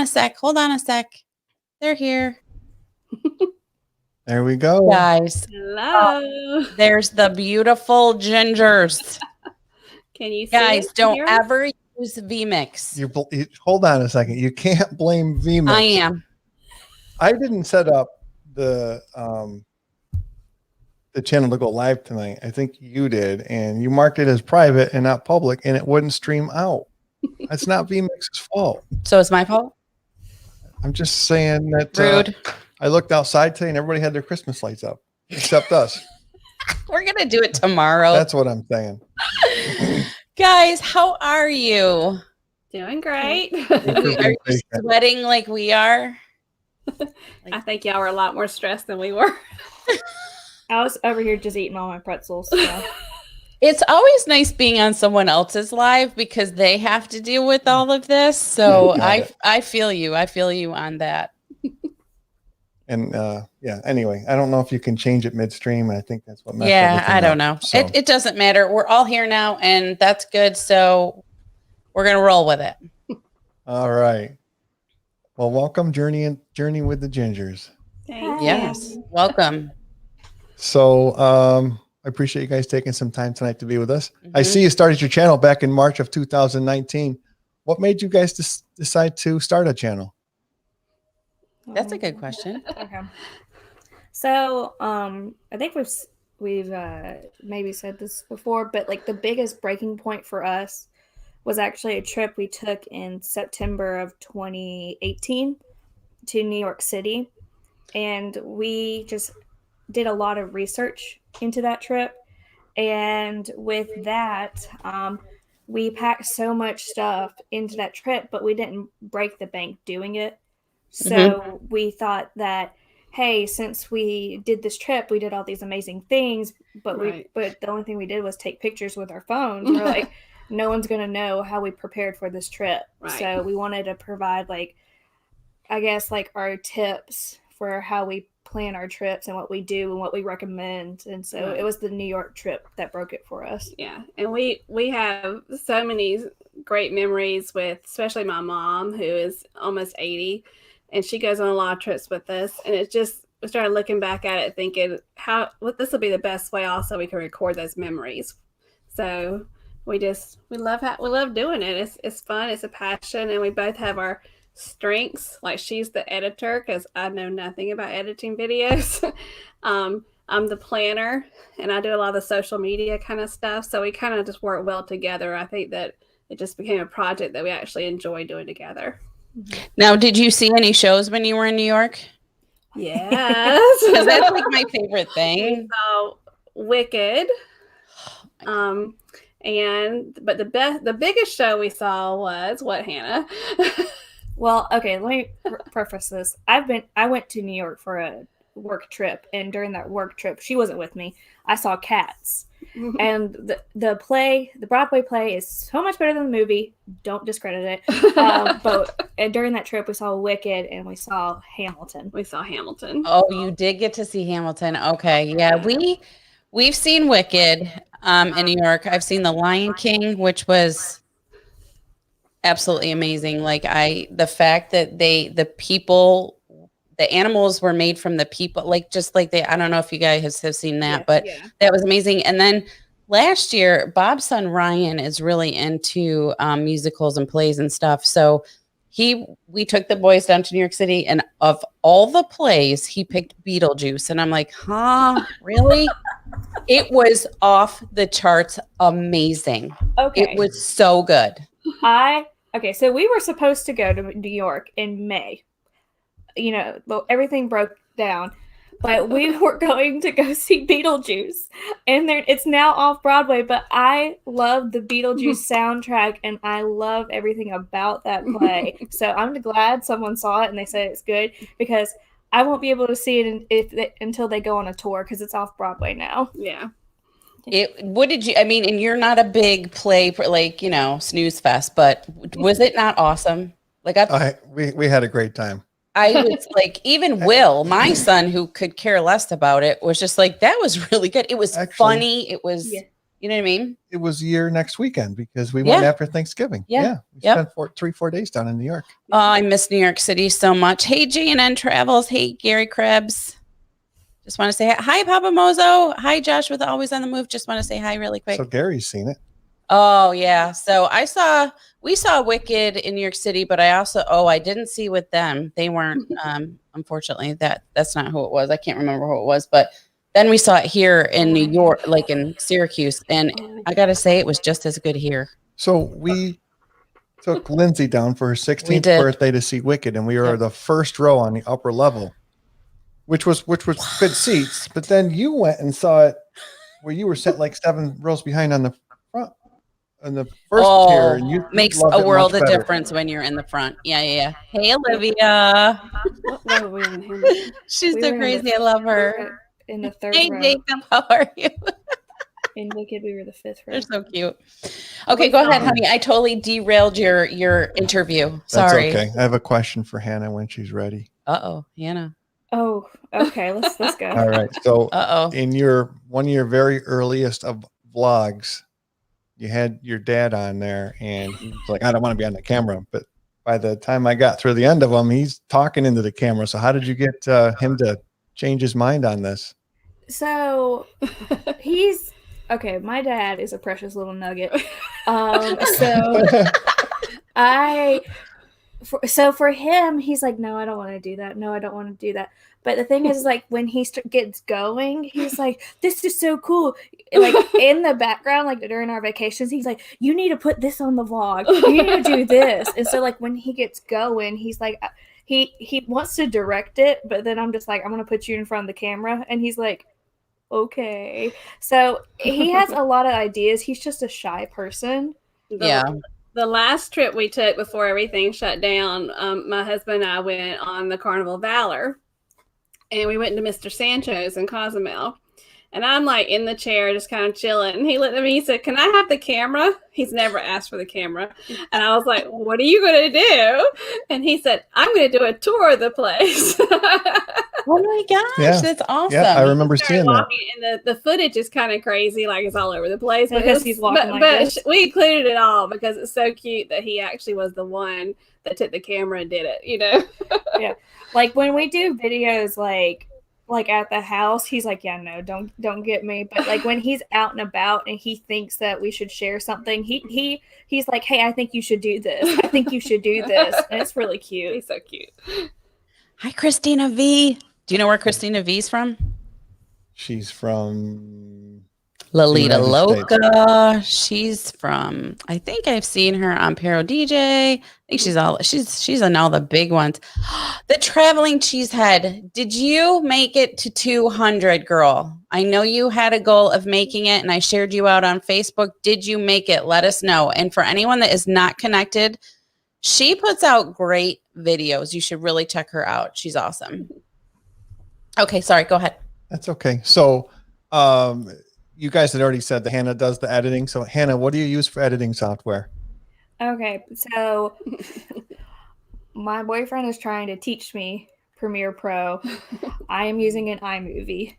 a sec. Hold on a sec. They're here. There we go. Guys. Hello. There's the beautiful gingers. Can you see Guys, us don't here? ever use VMix. You hold on a second. You can't blame VMix. I am. I didn't set up the channel to go live tonight. I think you did, and you marked it as private and not public, and it wouldn't stream out. That's not VMix's fault. So it's my fault? I'm just saying that Rude. I looked outside today and everybody had their Christmas lights up, except us. We're going to do it tomorrow. That's what I'm saying. Guys, how are you? Doing great. Are you sweating like we are? I think y'all were a lot more stressed than we were. I was over here just eating all my pretzels. So. It's always nice being on someone else's live because they have to deal with all of this. So I feel you. I feel you on that. And yeah, anyway, I don't know if you can change it midstream. I think that's what messed I up, don't know. So. It doesn't matter. We're all here now, and that's good. So we're going to roll with it. All right. Well, welcome, Journey with the Gingers. Thank yes. Welcome. So I appreciate you guys taking some time tonight to be with us. Mm-hmm. I see you started your channel back in March of 2019. What made you guys decide to start a channel? That's a good question. Okay. So I think we've maybe said this before, but like the biggest breaking point for us was actually a trip we took in September of 2018 to New York City. And we just did a lot of research into that trip. And with that, we packed so much stuff into that trip, but we didn't break the bank doing it. So we thought that, hey, since we did this trip, we did all these amazing things, but but the only thing we did was take pictures with our phones. We're like, no one's going to know how we prepared for this trip. Right. So we wanted to provide our tips for how we plan our trips and what we do and what we recommend. And so it was the New York trip that broke it for us. Yeah. And we have so many great memories with, especially my mom, who is almost 80, and she goes on a lot of trips with us. And it just, we started looking back at it thinking this will be the best way also we can record those memories. So we love doing it. It's fun. It's a passion. And we both have our strengths. Like, she's the editor because I know nothing about editing videos. I'm the planner, and I do a lot of the social media kind of stuff. So we kind of just work well together. I think that it just became a project that we actually enjoy doing together. Now, did you see any shows when you were in New York? Yes. Because that's like my favorite thing. We saw Wicked. But the biggest show we saw was what, Hannah? Well, okay, let me preface this. I went to New York for a work trip, and during that work trip, she wasn't with me. I saw Cats. And the Broadway play is so much better than the movie. Don't discredit it. And during that trip, we saw Wicked and we saw Hamilton. Oh, you did get to see Hamilton. Okay. Yeah, we've seen Wicked in New York. I've seen The Lion King, which was absolutely amazing. Like the fact that the animals were made from the people, I don't know if you guys have seen that, but that was amazing. And then last year, Bob's son Ryan is really into musicals and plays and stuff. So we took the boys down to New York City, and of all the plays, he picked Beetlejuice. And I'm like, huh, really? It was off the charts amazing. Okay. It was so good. So we were supposed to go to New York in May. You know, everything broke down, but we were going to go see Beetlejuice, and it's now off Broadway. But I love the Beetlejuice soundtrack, and I love everything about that play. So I'm glad someone saw it and they said it's good, because I won't be able to see it until they go on a tour, because it's off Broadway now. Yeah. And you're not a big play snooze fest, but was it not awesome? We had a great time. I was like, even Will, my son, who could care less about it, was just like, that was really good. It was funny. It was You know what I mean? It was year next weekend because we went after Thanksgiving. Yeah. We spent 3-4 days down in New York. Oh, I miss New York City so much. Hey, J&N Travels. Hey, Gary Krebs. Just want to say hi, Papa Mozo. Hi, Josh with Always on the Move. Just want to say hi really quick. So Gary's seen it. Oh, yeah. So we saw Wicked in New York City, but I didn't see with them. They weren't, unfortunately, that's not who it was. I can't remember who it was, but then we saw it here in New York, like in Syracuse. And I got to say, it was just as good here. So we took Lindsay down for her 16th birthday to see Wicked, and we were the first row on the upper level, which was good seats. But then you went and saw it where you were set like 7 rows behind on the front, on the first tier. And you makes a world of difference when you're in the front. Yeah. Hey, Olivia. She's so crazy. I love her. In the third row. Hey, Jacob, how are you? In Wicked, we were the 5th row. They're so cute. Okay, go ahead, honey. I totally derailed your interview. Sorry. That's okay. I have a question for Hannah when she's ready. Uh-oh, Hannah. Oh, okay. Let's go. All right. So in one of your very earliest of vlogs, you had your dad on there, and he was like, I don't want to be on the camera. But by the time I got through the end of him, he's talking into the camera. So how did you get him to change his mind on this? So okay. My dad is a precious little nugget. So for him, he's like, no, I don't want to do that. No, I don't want to do that. But the thing is, like, when he gets going, he's like, this is so cool. Like, in the background, like, during our vacations, he's like, you need to put this on the vlog. You need to do this. And so, like, when he gets going, he's like, he wants to direct it, but then I'm just like, I'm going to put you in front of the camera. And he's like, okay. So he has a lot of ideas. He's just a shy person. The last trip we took before everything shut down, my husband and I went on the Carnival of Valor, and we went to Mr. Sancho's in Cozumel. And I'm like in the chair, just kind of chilling. And he looked at me, he said, can I have the camera? He's never asked for the camera. And I was like, what are you going to do? And he said, I'm going to do a tour of the place. Oh my gosh, that's awesome. Yeah, I remember seeing that. And the footage is kind of crazy, like it's all over the place. Because he's walking like this. But we included it all because it's so cute that he actually was the one that took the camera and did it, you know? Yeah. Like when we do videos like at the house, he's like, yeah, no, don't get me. But like when he's out and about and he thinks that we should share something, he's like, hey, I think you should do this. I think you should do this. And it's really cute. He's so cute. Hi, Christina V. Do you know where Christina V's from? She's from Lolita Loca. She's from, I think I've seen her on Pero DJ. I think she's on all the big ones. The Traveling Cheesehead. Did you make it to 200, girl? I know you had a goal of making it, and I shared you out on Facebook. Did you make it? Let us know. And for anyone that is not connected, she puts out great videos. You should really check her out. She's awesome. Okay, sorry. Go ahead. That's okay. So, you guys had already said that Hannah does the editing. So Hannah, what do you use for editing software? Okay, so my boyfriend is trying to teach me Premiere Pro. I am using an iMovie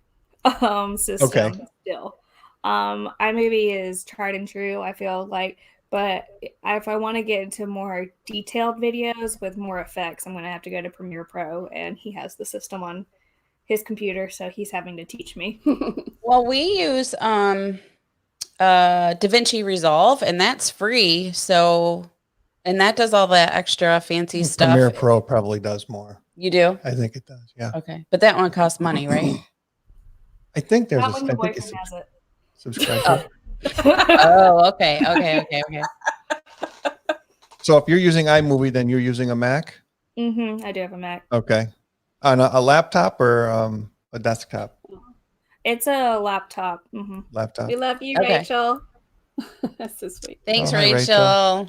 system still. iMovie is tried and true, I feel like, but if I want to get into more detailed videos with more effects, I'm going to have to go to Premiere Pro, and he has the system on his computer, so he's having to teach me. Well, we use DaVinci Resolve, and that's free. So, and that does all that extra fancy stuff. Premiere Pro probably does more. You do? I think it does. Yeah. Okay, but that one costs money, right? I think there's Not when your boyfriend has it. Subscribe. Oh, okay. So if you're using iMovie, then you're using a Mac? Mm-hmm. I do have a Mac. Okay. On a laptop or a desktop? It's a laptop. Mm-hmm. Laptop. We love you, Okay. Rachel. That's so sweet. Thanks, hi, Rachel.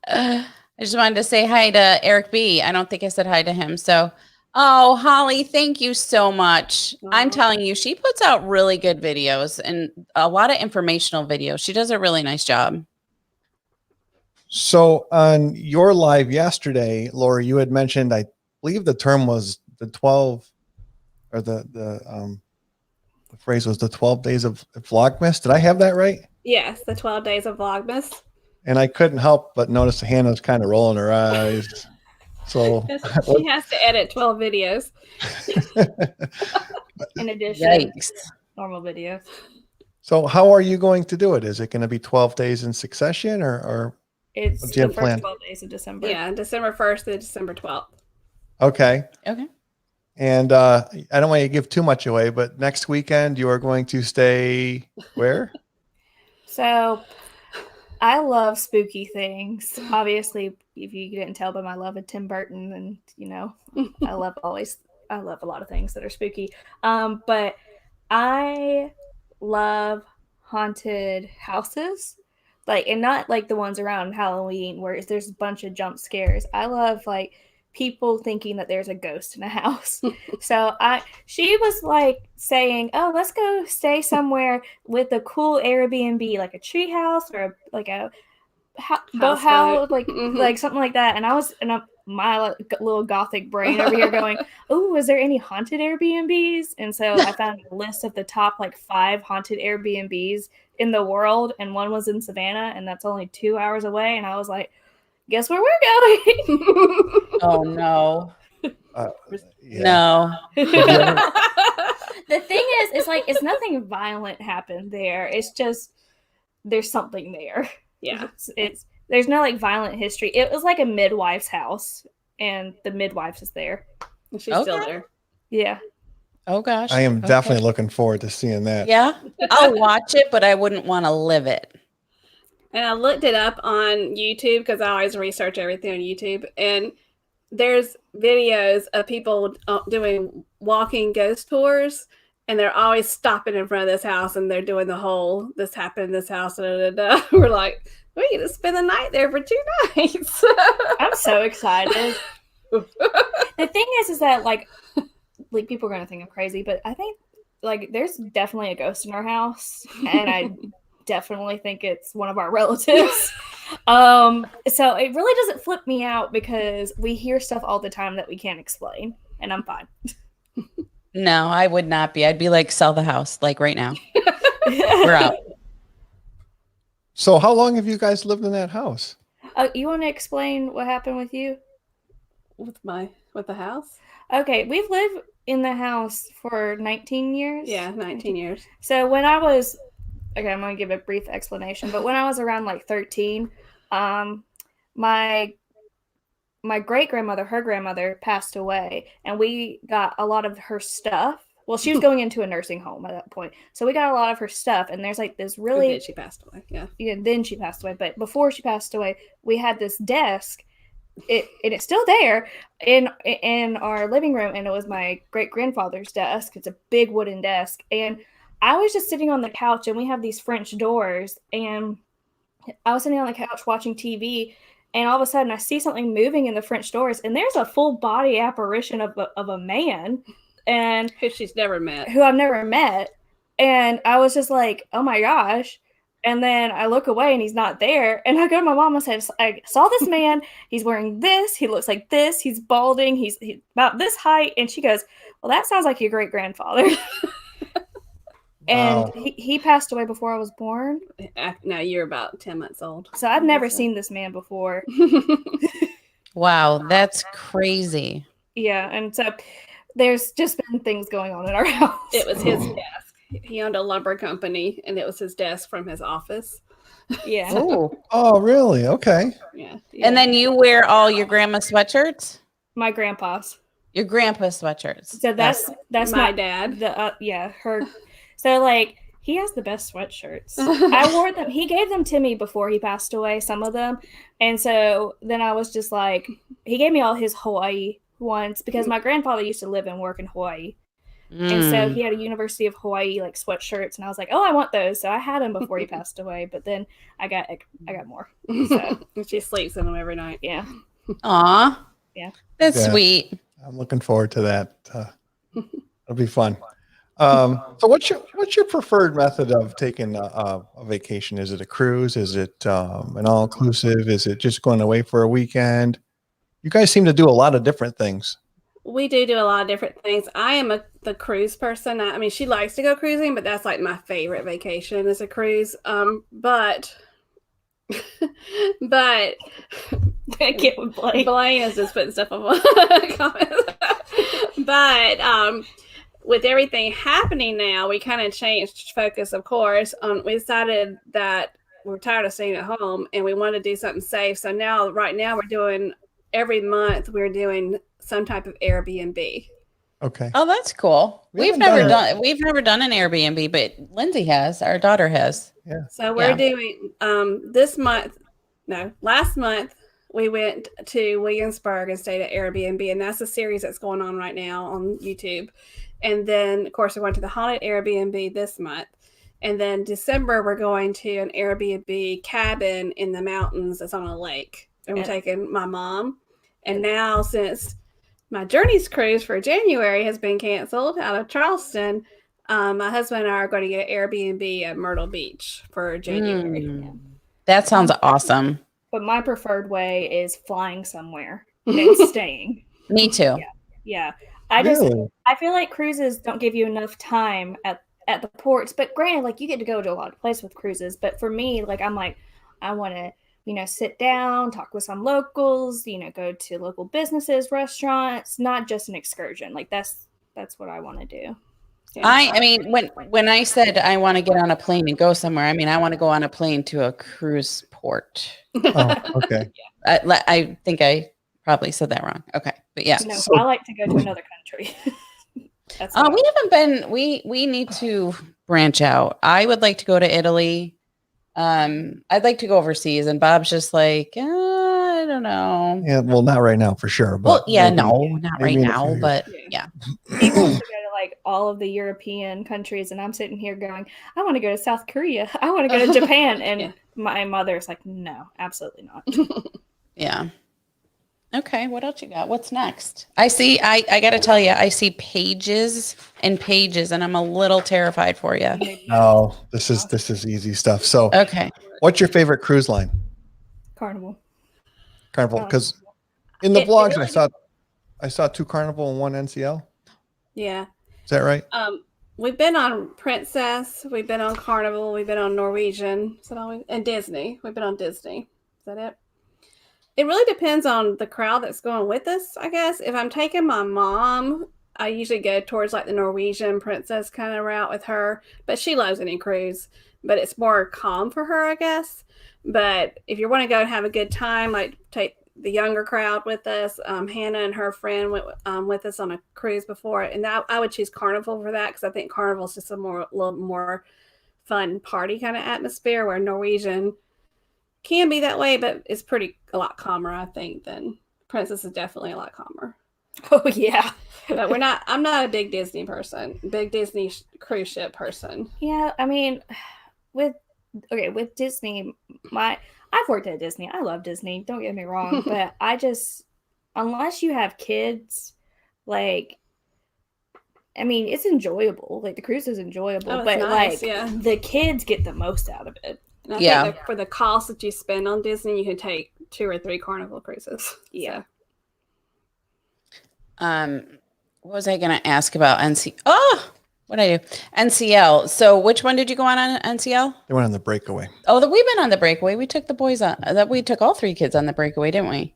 I just wanted to say hi to Eric B. I don't think I said hi to him. So, oh, Holly, thank you so much. I'm telling you, she puts out really good videos and a lot of informational videos. She does a really nice job. So on your live yesterday, Laura, you had mentioned, I believe the term was the 12 or the the phrase was the 12 Days of Vlogmas. Did I have that right? Yes, the 12 Days of Vlogmas. And I couldn't help but notice Hannah was kind of rolling her eyes. So she has to edit 12 videos. In addition, Yikes. normal videos. So how are you going to do it? Is it going to be 12 days in succession or it's do you the have a plan? first 12 days of December. Yeah, December 1st to December 12th. Okay. Okay. And I don't want you to give too much away, but next weekend you are going to stay where? So I love spooky things. Obviously, if you didn't tell by my love of Tim Burton, and you know, I love a lot of things that are spooky. But I love haunted houses, like, and not like the ones around Halloween where there's a bunch of jump scares. I love like people thinking that there's a ghost in a house. So she was like saying, "Oh, let's go stay somewhere with a cool Airbnb, like a tree house or like a house, like something like that." And my little gothic brain over here going, "Oh, is there any haunted Airbnbs?" And so I found a list of the top like 5 haunted Airbnbs in the world, and one was in Savannah, and that's only 2 hours away. And I was like, guess where we're going? Oh no. Yeah. No. The thing is, it's like it's nothing violent happened there. It's just there's something there. Yeah. It's there's no like violent history. It was like a midwife's house, and the midwife is there. She's still there. Yeah. Oh gosh. I am definitely looking forward to seeing that. Yeah. I'll watch it, but I wouldn't want to live it. And I looked it up on YouTube because I always research everything on YouTube. And there's videos of people doing walking ghost tours. And they're always stopping in front of this house and they're doing the whole, this happened in this house. We're like, we get to spend the night there for 2 nights. I'm so excited. The thing is that like people are going to think I'm crazy, but I think like there's definitely a ghost in our house. And I definitely think it's one of our relatives. So it really doesn't flip me out because we hear stuff all the time that we can't explain, and I'm fine. No, I would not be. I'd be like, sell the house, like right now. We're out. So how long have you guys lived in that house? You want to explain what happened with you? With the house? Okay, we've lived in the house for 19 years. Yeah, 19 years. So when I was okay, I'm going to give a brief explanation. But when I was around like 13, my great-grandmother, her grandmother, passed away. And we got a lot of her stuff. Well, she was going into a nursing home at that point. So we got a lot of her stuff. And there's like this really... And then she passed away, yeah. Yeah, then she passed away. But before she passed away, we had this desk. And it's still there in our living room. And it was my great-grandfather's desk. It's a big wooden desk. And I was just sitting on the couch, and we have these French doors, and I was sitting on the couch watching TV, and all of a sudden I see something moving in the French doors, and there's a full body apparition of a man, and who she's never met, who I've never met, and I was just like, oh my gosh. And then I look away and he's not there. And I go to my mom and said, I saw this man. He's wearing this. He looks like this. He's balding. He's about this height. And she goes, well, that sounds like your great grandfather. And wow. he passed away before I was born. No, you're about 10 months old. So I've never seen this man before. Wow, that's crazy. Yeah, and so there's just been things going on in our house. It was his desk. He owned a lumber company, and it was his desk from his office. Yeah. Oh, really? Okay. Yeah. And then you wear all your grandma sweatshirts? My grandpa's. Your grandpa's sweatshirts. So that's my dad. Yeah, her. So like he has the best sweatshirts. I wore them. He gave them to me before he passed away, some of them. And so then I was just like, he gave me all his Hawaii ones because my grandfather used to live and work in Hawaii. And so he had a University of Hawaii like sweatshirts, and I was like, oh, I want those. So I had them before he passed away, but then I got more. So she sleeps in them every night. Yeah. Aw. Yeah. That's sweet. I'm looking forward to that. It'll be fun. So what's your preferred method of taking a vacation? Is it a cruise? Is it an all-inclusive? Is it just going away for a weekend? You guys seem to do a lot of different things. We do a lot of different things. I am the cruise person. I mean, she likes to go cruising, but that's like my favorite vacation is a cruise. But I get with Blaine. Blaine is just putting stuff on comments. But with everything happening now, we kind of changed focus, of course. We decided that we're tired of staying at home and we want to do something safe. So right now, every month we're doing some type of Airbnb. Okay. Oh, that's cool. We've never done an Airbnb, but Lindsay has. Our daughter has. Yeah. So we're doing last month we went to Williamsburg and stayed at Airbnb, and that's a series that's going on right now on YouTube. And then, of course, we went to the haunted Airbnb this month. And then December, we're going to an Airbnb cabin in the mountains that's on a lake. And we're taking my mom. And now, since my Journeys cruise for January has been canceled out of Charleston, my husband and I are going to get an Airbnb at Myrtle Beach for January. That sounds awesome. But my preferred way is flying somewhere and staying. Me too. Yeah. I feel like cruises don't give you enough time at the ports. But granted, like, you get to go to a lot of places with cruises. But for me, like, I'm like, I want to, sit down, talk with some locals, go to local businesses, restaurants, not just an excursion. Like, that's what I want to do. Yeah. I mean, when I said I want to get on a plane and go somewhere, I mean, I want to go on a plane to a cruise port. Oh, okay. I think I probably said that wrong. Okay. But yeah. No, I like to go to another country. We haven't been, we need to branch out. I would like to go to Italy. I'd like to go overseas, and Bob's just like, I don't know. Yeah, well, not right now for sure. But not right now, but yeah. He wants to go to like all of the European countries, and I'm sitting here going, I want to go to South Korea. I want to go to Japan. And my mother's like, no, absolutely not. Yeah. Okay, what else you got? What's next? I got to tell you, I see pages and pages, and I'm a little terrified for you. No, this is easy stuff. So, okay, what's your favorite cruise line? Carnival, because in the vlogs really, I saw 2 Carnival and 1 NCL. Yeah, is that right? We've been on Princess, we've been on Carnival, we've been on Norwegian, and Disney. We've been on Disney. Is that it? It really depends on the crowd that's going with us, I guess. If I'm taking my mom, I usually go towards like the Norwegian Princess kind of route with her. But she loves any cruise. But it's more calm for her, I guess. But if you want to go and have a good time, like take the younger crowd with us. Hannah and her friend went with us on a cruise before. And I would choose Carnival for that because I think Carnival is just a little more fun party kind of atmosphere, where Norwegian can be that way, but it's a lot calmer, I think, than Princess is definitely a lot calmer. Oh yeah. But I'm not a big Disney person, big Disney cruise ship person. Yeah, I mean, with Disney, I've worked at Disney. I love Disney, don't get me wrong, but unless you have kids, like, I mean, it's enjoyable. Like, the cruise is enjoyable, but nice, the kids get the most out of it. And I think for the cost that you spend on Disney, you can take 2 or 3 Carnival cruises. Yeah. So. What was I going to ask about what I do? NCL. So which one did you go on NCL? They went on the Breakaway. Oh, we've been on the Breakaway. We took the boys on that. We took all 3 kids on the Breakaway, didn't we?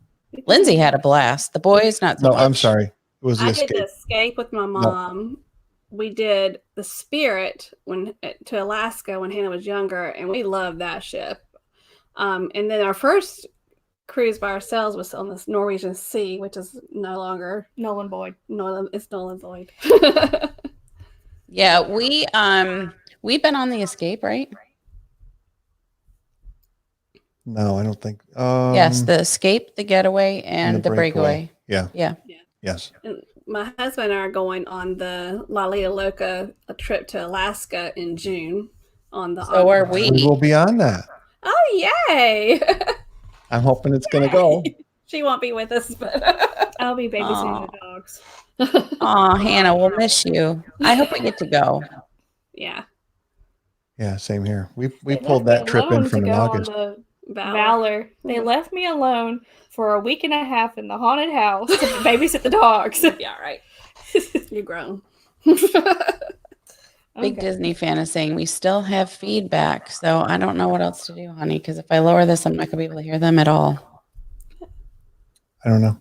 Lindsay had a blast. The boys, not so much. I'm sorry. It was the Escape. I did the Escape with my mom. No. We did the Spirit to Alaska when Hannah was younger, and we loved that ship. And then our first cruise by ourselves was on this Norwegian Sea, which is no longer Nolan Boyd. It's Nolan Boyd. Yeah, we've been on the Escape, right? No, I don't think. Yes, the Escape, the Getaway, and the Breakaway. Yeah. Yes. And my husband and I are going on the La Lita Loca, a trip to Alaska in June. So are we. We will be on that. Oh, yay! I'm hoping it's going to go. She won't be with us, but I'll be babysitting the dogs. Oh, Hannah, we'll miss you. I hope we get to go. Yeah. Yeah, same here. We pulled that trip in from in August. Valor. They left me alone for a week and a half in the haunted house to babysit the dogs. Yeah, right. You're grown. Big Disney fan is saying we still have feedback, so I don't know what else to do, honey, because if I lower this, I'm not going to be able to hear them at all. I don't know.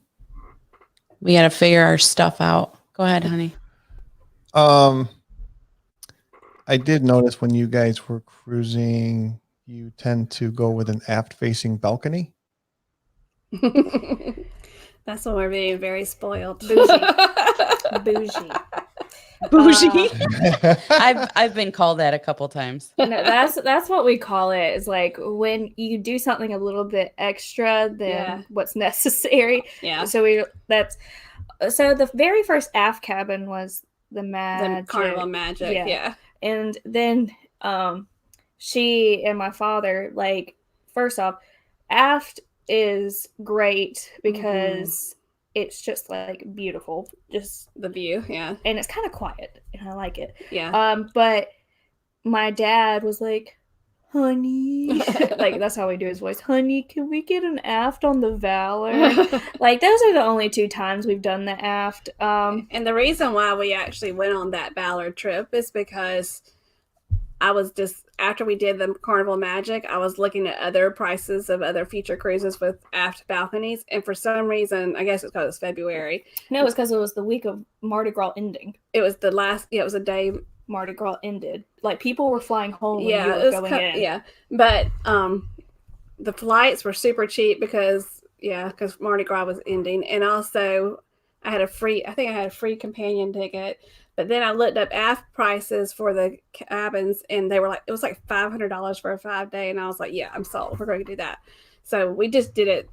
We got to figure our stuff out. Go ahead, honey. I did notice when you guys were cruising, you tend to go with an aft-facing balcony. That's when we're being very spoiled. Bougie. Bougie. I've been called that a couple times. No, that's what we call it. Is like when you do something a little bit extra than what's necessary. Yeah. So the very first aft cabin was the Carnival Magic. Yeah. And then she and my father, like, first off, aft is great because it's just like beautiful, just the view, and it's kind of quiet, and I like it. But my dad was like, honey, like that's how we do his voice, honey, can we get an aft on the Valor? Like those are the only 2 times we've done the aft. And the reason why we actually went on that Valor trip is because I was just, after we did the Carnival Magic, I was looking at other prices of other future cruises with aft balconies. And for some reason, I guess it's because it's February. No, it's because it was the week of Mardi Gras ending. It was the last, it was a day Mardi Gras ended. Like people were flying home when you were going in. Yeah. But the flights were super cheap because Mardi Gras was ending. And also I had a free companion ticket. But then I looked up aft prices for the cabins, and they were like, it was like $500 for a 5-day. And I was like, yeah, I'm sold. We're going to do that. So we just did it.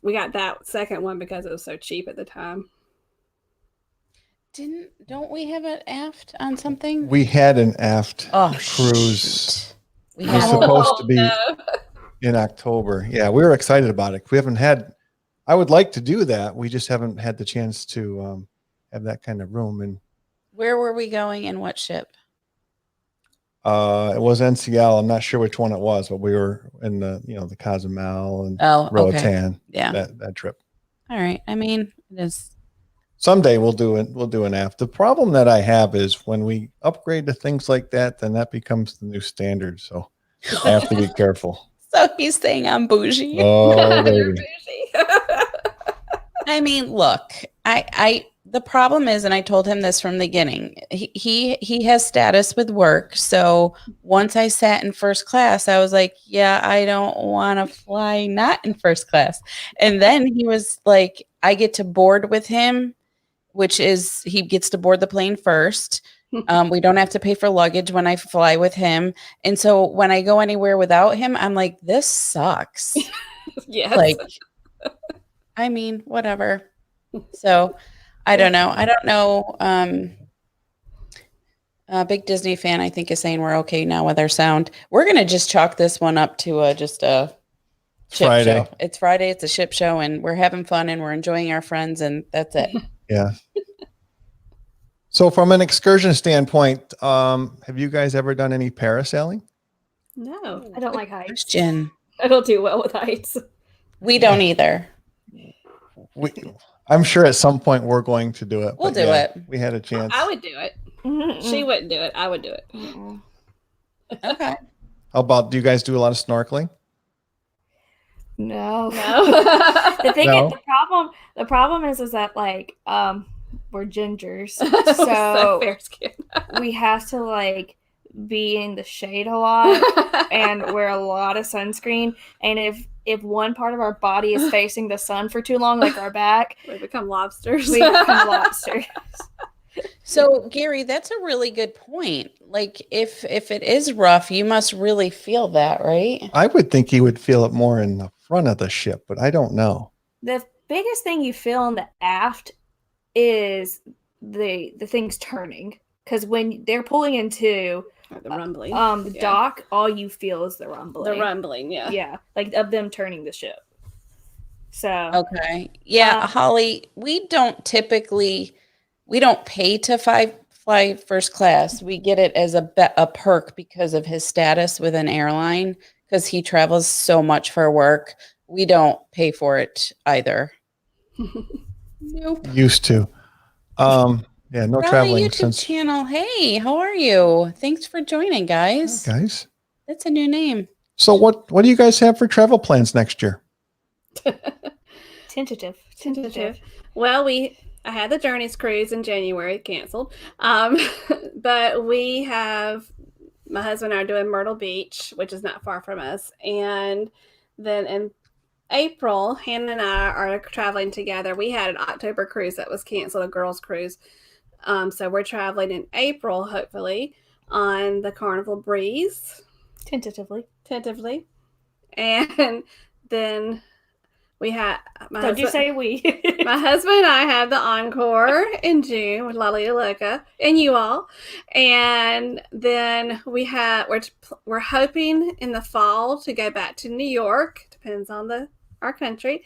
We got that second one because it was so cheap at the time. Don't we have an aft on something? We had an aft cruise. It was supposed to be in October. Yeah, we were excited about it. We haven't had, I would like to do that. We just haven't had the chance to have that kind of room. And where were we going and what ship? It was NCL. I'm not sure which one it was, but we were in the Cozumel and Roatan. Okay. Yeah, that trip. All right. I mean, it is. Someday we'll do it. We'll do an aft. The problem that I have is when we upgrade to things like that, then that becomes the new standard. So I have to be careful. So he's saying I'm bougie. Oh, baby. I mean, look, the problem is, and I told him this from the beginning, he has status with work. So once I sat in first class, I was like, yeah, I don't want to fly not in first class. And then he was like, I get to board with him, which is he gets to board the plane first. We don't have to pay for luggage when I fly with him. And so when I go anywhere without him, I'm like, this sucks. Yes. Like, I mean, whatever. So I don't know. Big Disney fan, I think, is saying we're okay now with our sound. We're going to just chalk this one up to just a ship Friday. show. It's Friday. It's a ship show, and we're having fun, and we're enjoying our friends, and that's it. Yeah. So from an excursion standpoint, have you guys ever done any parasailing? No. I don't like heights. Question. I don't do well with heights. We don't either. I'm sure at some point we're going to do it. We'll do it. We had a chance. I would do it. She wouldn't do it. I would do it. Okay. How about, do you guys do a lot of snorkeling? No. The thing is, the problem is that like we're gingers, so fair skin. we have to like be in the shade a lot and wear a lot of sunscreen. And if one part of our body is facing the sun for too long, like our back, We become lobsters. we become lobsters. So Gary, that's a really good point. Like if it is rough, you must really feel that, right? I would think you would feel it more in the front of the ship, but I don't know. The biggest thing you feel on the aft is the things turning, because when they're pulling into the rumbling, the dock, all you feel is the rumbling. The rumbling, yeah, like of them turning the ship. So okay, yeah, Holly, we don't pay to fly first class. We get it as a perk because of his status with an airline. because he travels so much for work. We don't pay for it either. Nope. Used to. Yeah, no traveling YouTube since. channel. Hey, how are you? Thanks for joining, guys. Hi, guys. That's a new name. So what do you guys have for travel plans next year? Tentative. Well, I had the Journeys cruise in January, canceled. But we have, my husband and I are doing Myrtle Beach, which is not far from us. And then in April, Hannah and I are traveling together. We had an October cruise that was canceled, a girls' cruise. So we're traveling in April, hopefully, on the Carnival Breeze. Tentatively. And then we had my Don't you say we. my husband and I had the Encore in June with Lalita Loca and you all. And then we're hoping in the fall to go back to New York. Depends on our country.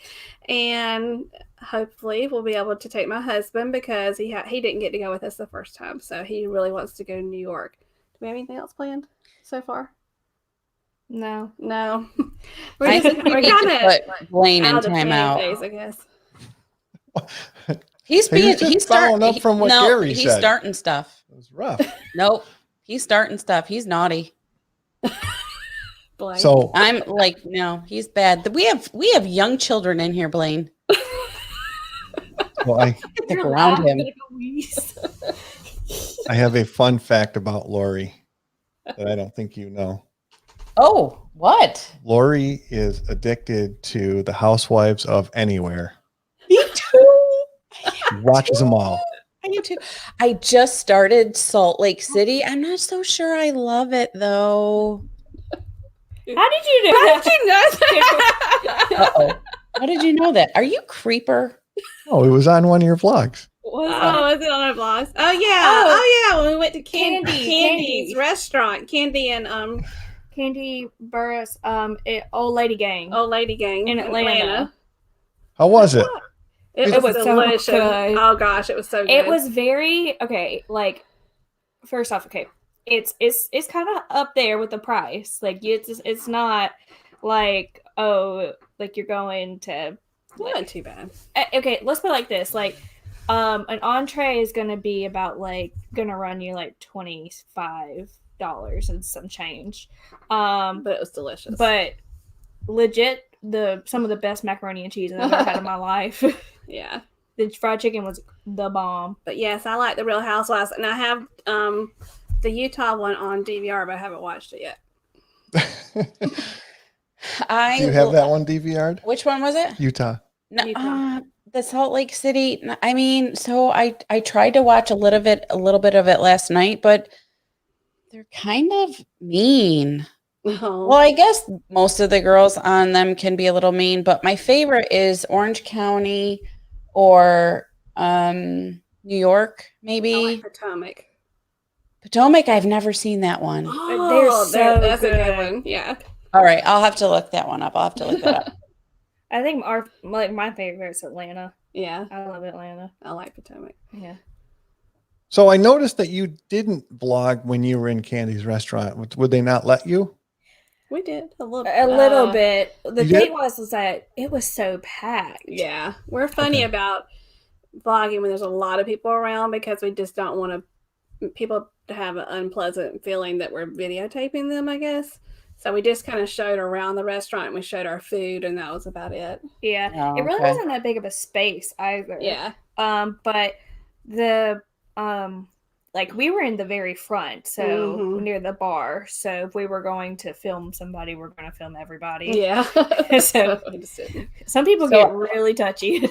And hopefully we'll be able to take my husband because he didn't get to go with us the first time. So he really wants to go to New York. Do we have anything else planned so far? No. We're kind of Blaine in timeout phase, I guess. He's following up from what Gary said. He's starting stuff. It was rough. Nope. He's starting stuff. He's naughty. Blaine. So I'm like, no, he's bad. We have young children in here, Blaine. Well, I ground him. I have a fun fact about Lori that I don't think you know. Oh, what? Lori is addicted to the Housewives of Anywhere. Me too. She watches them all. I do too. I just started Salt Lake City. I'm not so sure I love it though. How did you know that? Uh-oh. How did you know that? Are you creeper? Oh, it was on one of your vlogs. Was it on our vlogs? Oh yeah. When we went to Candy's restaurant, Candy and Candy Burris, Old Lady Gang in Atlanta. How was it? It was delicious. So good. Oh gosh, it was so good. It was very okay. Like, first off, okay, it's kind of up there with the price. Like, it's not like, oh, like you're going to. Not too bad. Okay, let's put it like this. Like, an entree is gonna be about gonna run you like $25 and some change. But it was delicious. But legit, some of the best macaroni and cheese I've ever had in my life. Yeah. The fried chicken was the bomb. But yes, I like the Real Housewives, and I have the Utah one on DVR, but I haven't watched it yet. Do you have that one DVR'd? Which one was it? Utah. No, the Salt Lake City. I mean, so I tried to watch a little bit of it last night, but they're kind of mean. Oh. Well, I guess most of the girls on them can be a little mean, but my favorite is Orange County or New York, maybe. I like Potomac. Potomac, I've never seen that one. Oh, that's a good one. Yeah. All right, I'll have to look that one up. I'll have to look that up. I think my favorite is Atlanta. Yeah. I love Atlanta. I like Potomac. Yeah. So I noticed that you didn't vlog when you were in Candy's restaurant. Would they not let you? We did a little bit. The thing was that it was so packed. Yeah. We're funny about vlogging when there's a lot of people around because we just don't want people to have an unpleasant feeling that we're videotaping them, I guess. So we just kind of showed around the restaurant and we showed our food and that was about it. Yeah. Oh, it really wasn't that big of a space either. Yeah. But the like we were in the very front, so near the bar. So if we were going to film somebody, we're going to film everybody. Yeah. So some people get really touchy.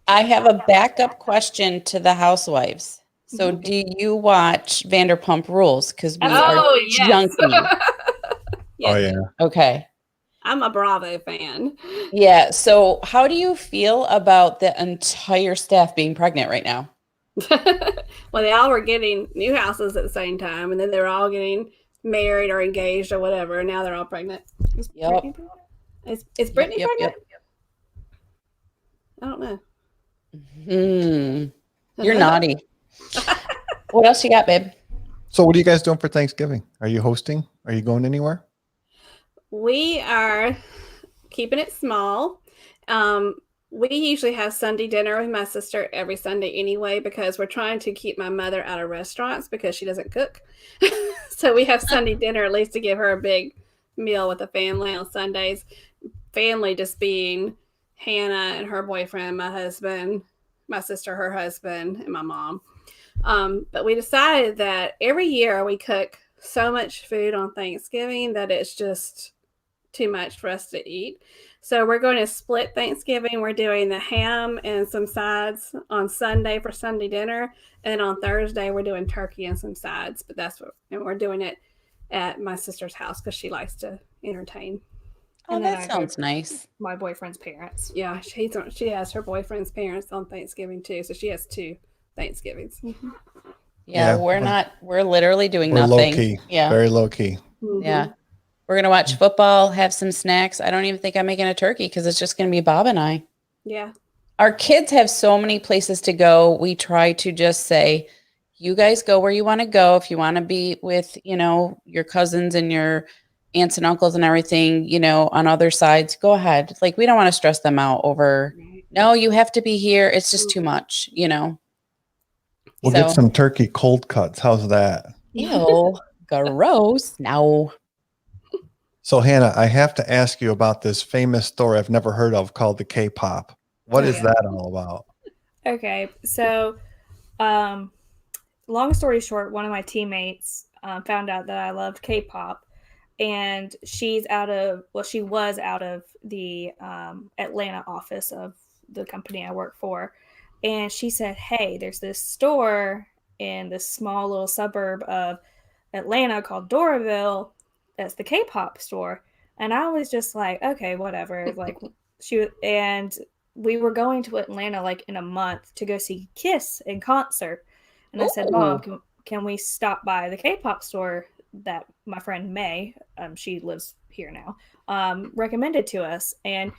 I have a backup question to the housewives. So do you watch Vanderpump Rules? Because we are junkies. Yes. Oh yeah. Okay. I'm a Bravo fan. Yeah. So how do you feel about the entire staff being pregnant right now? Well, they all were getting new houses at the same time, and then they were all getting married or engaged or whatever, and now they're all pregnant. Is Brittany pregnant? Yep. I don't know. You're naughty. What else you got, babe? So what are you guys doing for Thanksgiving? Are you hosting? Are you going anywhere? We are keeping it small. We usually have Sunday dinner with my sister every Sunday anyway, because we're trying to keep my mother out of restaurants because she doesn't cook. So we have Sunday dinner at least to give her a big meal with the family on Sundays. Family just being Hannah and her boyfriend, my husband, my sister, her husband, and my mom. But we decided that every year we cook so much food on Thanksgiving that it's just too much for us to eat. So we're going to split Thanksgiving. We're doing the ham and some sides on Sunday for Sunday dinner. And on Thursday, we're doing turkey and some sides. But and we're doing it at my sister's house because she likes to entertain. Oh, that sounds nice. My boyfriend's parents. Yeah, she has her boyfriend's parents on Thanksgiving too. So she has 2 Thanksgivings. Mm-hmm. Yeah, we're literally doing nothing. Low key. Yeah. Very low key. Mm-hmm. Yeah. We're going to watch football, have some snacks. I don't even think I'm making a turkey because it's just going to be Bob and I. Yeah. Our kids have so many places to go. We try to just say, you guys go where you want to go. If you want to be with, your cousins and your aunts and uncles and everything, on other sides, go ahead. Like, we don't want to stress them out over, no, you have to be here. It's just too much, We'll get some turkey cold cuts. How's that? Ew, gross. No. So, Hannah, I have to ask you about this famous story I've never heard of called the K-pop. What is that all about? Okay, so long story short, one of my teammates found out that I loved K-pop, and she was out of the Atlanta office of the company I work for, and she said, hey, there's this store in this small little suburb of Atlanta called Doraville. That's the K-pop store. And I was just like, okay, whatever. Like we were going to Atlanta like in a month to go see Kiss in concert. And I said, Mom, can we stop by the K-pop store that my friend May, she lives here now, recommended to us. And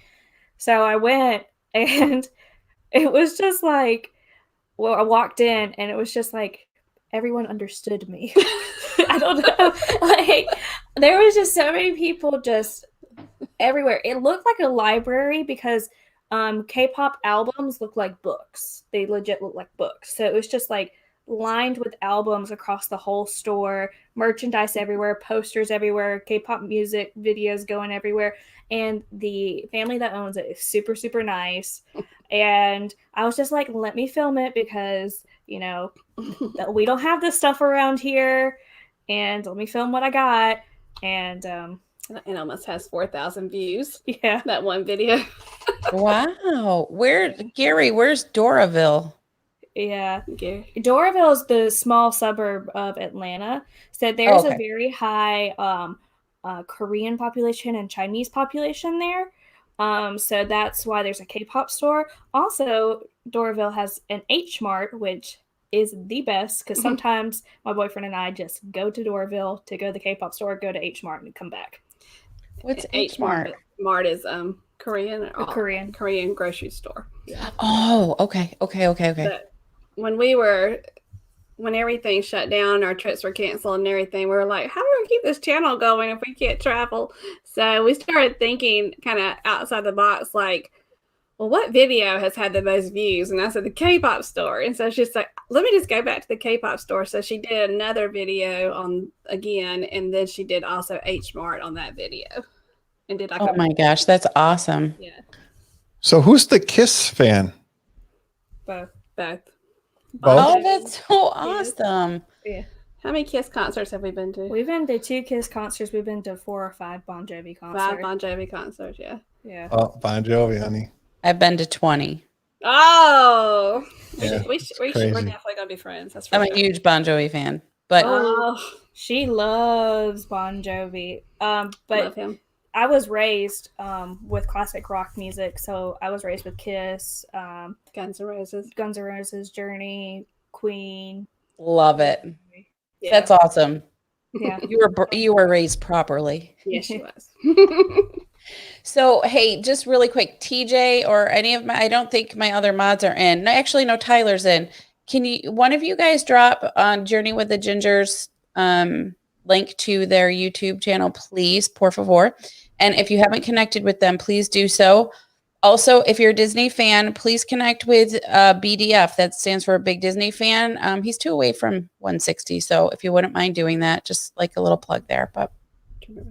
so I went, and it was just like, well, I walked in and it was just like, everyone understood me. I don't know. Like, there was just so many people just everywhere. It looked like a library because K-pop albums look like books. They legit look like books. So it was just like lined with albums across the whole store, merchandise everywhere, posters everywhere, K-pop music videos going everywhere. And the family that owns it is super, super nice. And I was just like, let me film it because, we don't have this stuff around here. And let me film what I got. And it almost has 4,000 views. Yeah. That one video. Wow. Where's Doraville? Yeah. Okay. Doraville is the small suburb of Atlanta. So there's a very high Korean population and Chinese population there. So that's why there's a K-pop store. Also, Doraville has an H Mart, which is the best because sometimes my boyfriend and I just go to Doraville to go to the K-pop store, go to H Mart, and come back. What's H Mart? Mart is Korean. Korean grocery store. Yeah. Oh, okay. But when everything shut down, our trips were canceled and everything, we were like, how do we keep this channel going if we can't travel? So we started thinking kind of outside the box, like, well, what video has had the most views? And I said, the K-pop store. And so she's like, let me just go back to the K-pop store. So she did another video again, and then she did also H Mart on that video. And did oh my gosh, that's awesome. Yeah. So who's the Kiss fan? Both. Oh, that's so awesome. Yeah. How many Kiss concerts have we been to? We've been to 2 Kiss concerts. We've been to 4 or 5 Bon Jovi concerts. 5 Bon Jovi concerts, yeah. Yeah. Oh, Bon Jovi, honey. I've been to 20. Oh, yeah, we're definitely gonna be friends. That's I'm a huge Bon Jovi fan, but she loves Bon Jovi. But love him. I was raised with classic rock music, so I was raised with Kiss, Guns N' Roses, Journey, Queen. Love it. Yeah. That's awesome. Yeah, you were raised properly. Yes, she was. So, hey, just really quick, TJ or any of I don't think my other mods are in. No, actually, no, Tyler's in. Can one of you guys drop on Journey with the Gingers link to their YouTube channel, please, por favor? And if you haven't connected with them, please do so. Also, if you're a Disney fan, please connect with BDF. That stands for Big Disney Fan. He's 2 away from 160. So if you wouldn't mind doing that, just like a little plug there. But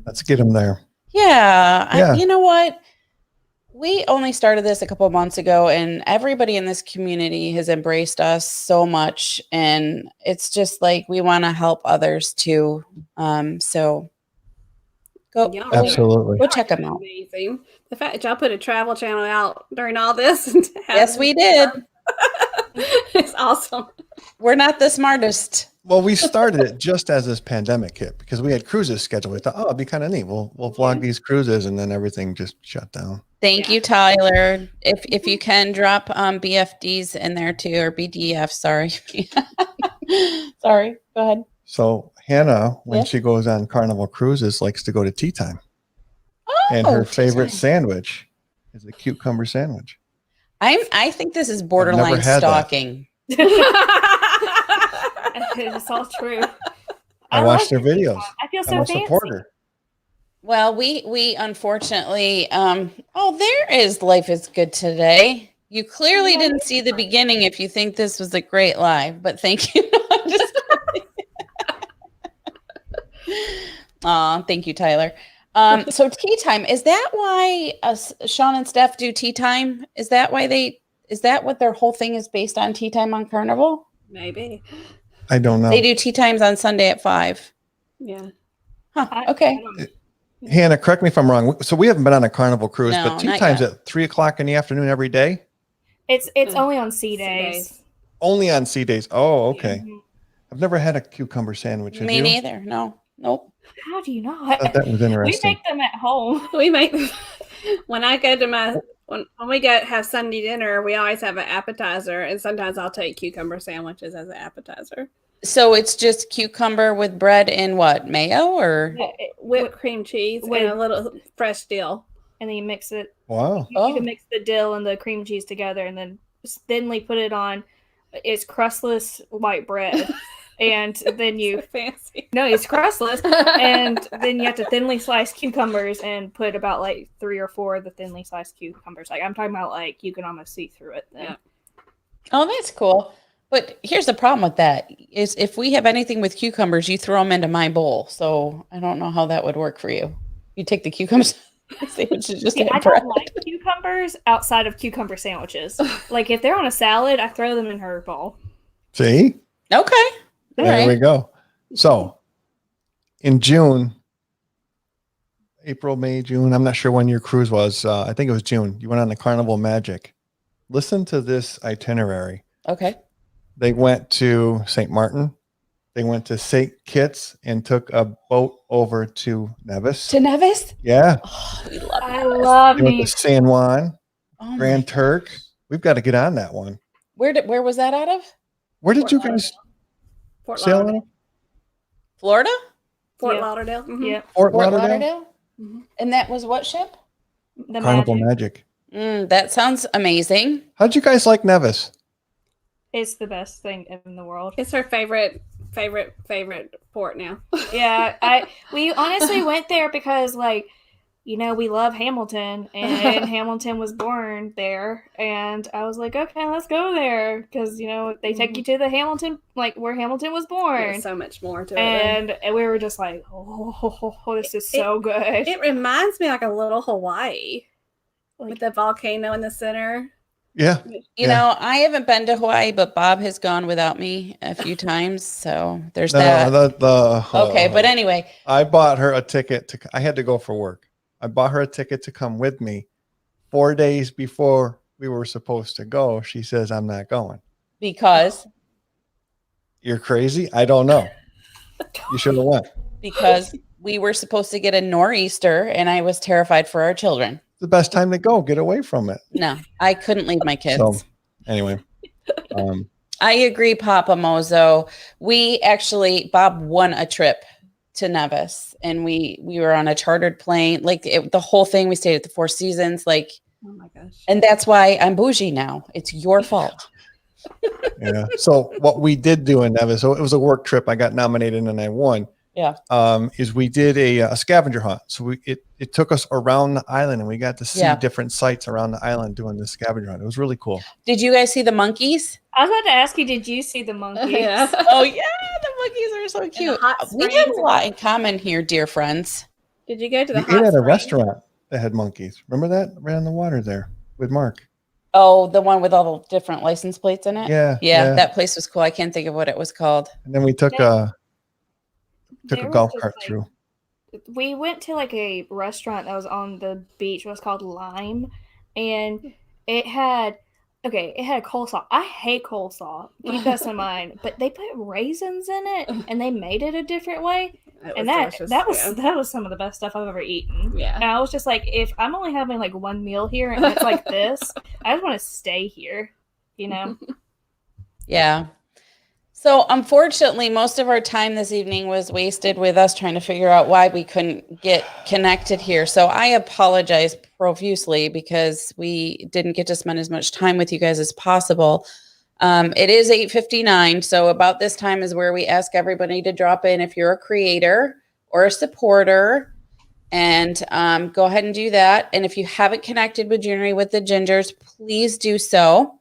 let's get him there. Yeah. You know what? We only started this a couple of months ago, and everybody in this community has embraced us so much. And it's just like we want to help others too. So go absolutely go check them out. Amazing. The fact that y'all put a travel channel out during all this. Yes, we did. It's awesome. We're not the smartest. Well, we started it just as this pandemic hit because we had cruises scheduled. We thought, oh, it'd be kind of neat. We'll vlog these cruises, and then everything just shut down. Thank you, Tyler. If you can drop BFDs in there too, or BDF. Sorry. Sorry. Go ahead. So Hannah, when she goes on Carnival cruises, likes to go to tea time. And her favorite sandwich is a cucumber sandwich. I think this is borderline stalking. It's all true. I watched their videos. I feel so fancy. Supporter. Well, we unfortunately, there is Life is Good Today. You clearly didn't see the beginning if you think this was a great live, but thank you. I'm just thank you, Tyler. So tea time, is that why Sean and Steph do tea time? Is that what their whole thing is based on, tea time on Carnival? Maybe. I don't know. They do tea times on Sunday at 5. Yeah. Huh. Okay. Hannah, correct me if I'm wrong. So we haven't been on a Carnival cruise, but tea times at 3:00 in the afternoon every day. It's only on C days. Only on C days. Oh, okay. Mm-hmm. I've never had a cucumber sandwich. Me neither. No. Nope. How do you not? That was interesting. We make them at home. We make when I go to when we have Sunday dinner, we always have an appetizer, and sometimes I'll take cucumber sandwiches as an appetizer. So it's just cucumber with bread and what, mayo or whipped cream cheese and a little fresh dill, and then you mix it. Wow! You can mix the dill and the cream cheese together, and then thinly put it on. It's crustless white bread. And then you fancy. No, it's crustless. And then you have to thinly slice cucumbers and put about like 3 or 4 of the thinly sliced cucumbers. Like I'm talking about, like you can almost see through it then. Yeah. Oh, that's cool. But here's the problem with that is if we have anything with cucumbers, you throw them into my bowl. So I don't know how that would work for you. You take the cucumbers. I don't like cucumbers outside of cucumber sandwiches. Like if they're on a salad, I throw them in her bowl. See? Okay. There we go. So in June, April, May, June, I'm not sure when your cruise was. I think it was June. You went on the Carnival Magic. Listen to this itinerary. Okay. They went to St. Martin. They went to St. Kitts and took a boat over to Nevis. To Nevis? Yeah. Oh, we love I love Nevis. Went to San Juan, Grand Turk. We've got to get on that one. Where was that out of? Where did you guys sail on? Florida? Fort Lauderdale. Mm-hmm. Yeah. Fort Lauderdale? Mm-hmm. And that was what ship? The Carnival Magic. That sounds amazing. How'd you guys like Nevis? It's the best thing in the world. It's her favorite port now. Yeah, we honestly went there because we love Hamilton, and Hamilton was born there, and I was like, okay, let's go there because they take you to the Hamilton, where Hamilton was born. There's so much more to it, and we were just like, oh, this is so good. It reminds me like a little Hawaii, with the volcano in the center. Yeah. You know, I haven't been to Hawaii, but Bob has gone without me a few times. So there's that. Okay. But anyway, I bought her a ticket I had to go for work. I bought her a ticket to come with me 4 days before we were supposed to go. She says, I'm not going. Because? You're crazy? I don't know. You should have went. Because we were supposed to get a nor'easter and I was terrified for our children. The best time to go. Get away from it. No, I couldn't leave my kids. So, anyway. I agree, Papa Mozo. Bob won a trip to Nevis, and we were on a chartered plane. The whole thing, we stayed at the Four Seasons. Oh my gosh. And that's why I'm bougie now. It's your fault. Yeah. So what we did do in Nevis, so it was a work trip. I got nominated and I won. is we did a scavenger hunt. So it took us around the island, and we got to see different sites around the island doing the scavenger hunt. It was really cool. Did you guys see the monkeys? I was about to ask you, did you see the monkeys? Yeah. Oh yeah, the monkeys are so cute. We have a lot in common here, dear friends. Did you go to the We ate at a restaurant that had monkeys. Remember that? Right on the water there with Mark. Oh, the one with all the different license plates in it? Yeah. That place was cool. I can't think of what it was called. And then we took a golf cart through. We went to like a restaurant that was on the beach. It was called Lime. And it had coleslaw. I hate coleslaw. Keep that in mind. But they put raisins in it, and they made it a different way. That was some of the best stuff I've ever eaten. Yeah. And I was just like, if I'm only having like one meal here and it's like this, I just want to stay here, you know? Yeah. So unfortunately, most of our time this evening was wasted with us trying to figure out why we couldn't get connected here. So I apologize profusely because we didn't get to spend as much time with you guys as possible. It is 8:59, so about this time is where we ask everybody to drop in if you're a creator or a supporter, and go ahead and do that. And if you haven't connected with Junior with the Gingers, please do so.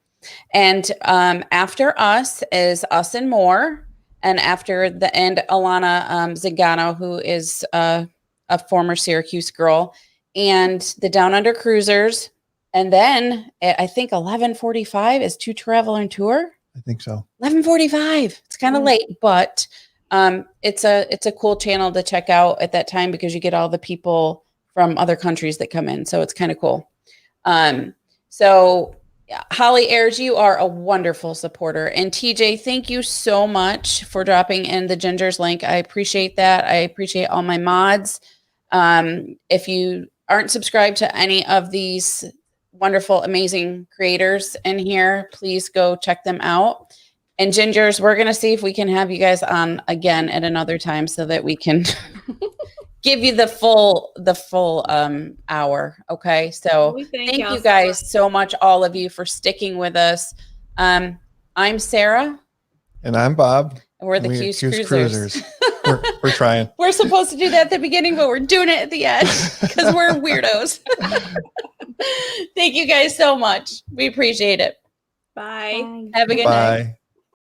And after us is Us and More, and after the end, Alana Zagano, who is a former Syracuse girl, and the Down Under Cruisers. And then at, I think 11:45 is To Travel and Tour. I think so. 11:45. It's kind of late, but it's a cool channel to check out at that time because you get all the people from other countries that come in. So it's kind of cool. So Holly Ayers, you are a wonderful supporter. And TJ, thank you so much for dropping in the Gingers link. I appreciate that. I appreciate all my mods. If you aren't subscribed to any of these wonderful, amazing creators in here, please go check them out. And Gingers, we're going to see if we can have you guys on again at another time so that we can give you the full hour. Okay. So thank you guys so much, all of you, for sticking with us. I'm Sarah. And I'm Bob. And we're the Q's Cruisers. We're trying. We're supposed to do that at the beginning, but we're doing it at the end because we're weirdos. Thank you guys so much. We appreciate it. Bye. Have a good night.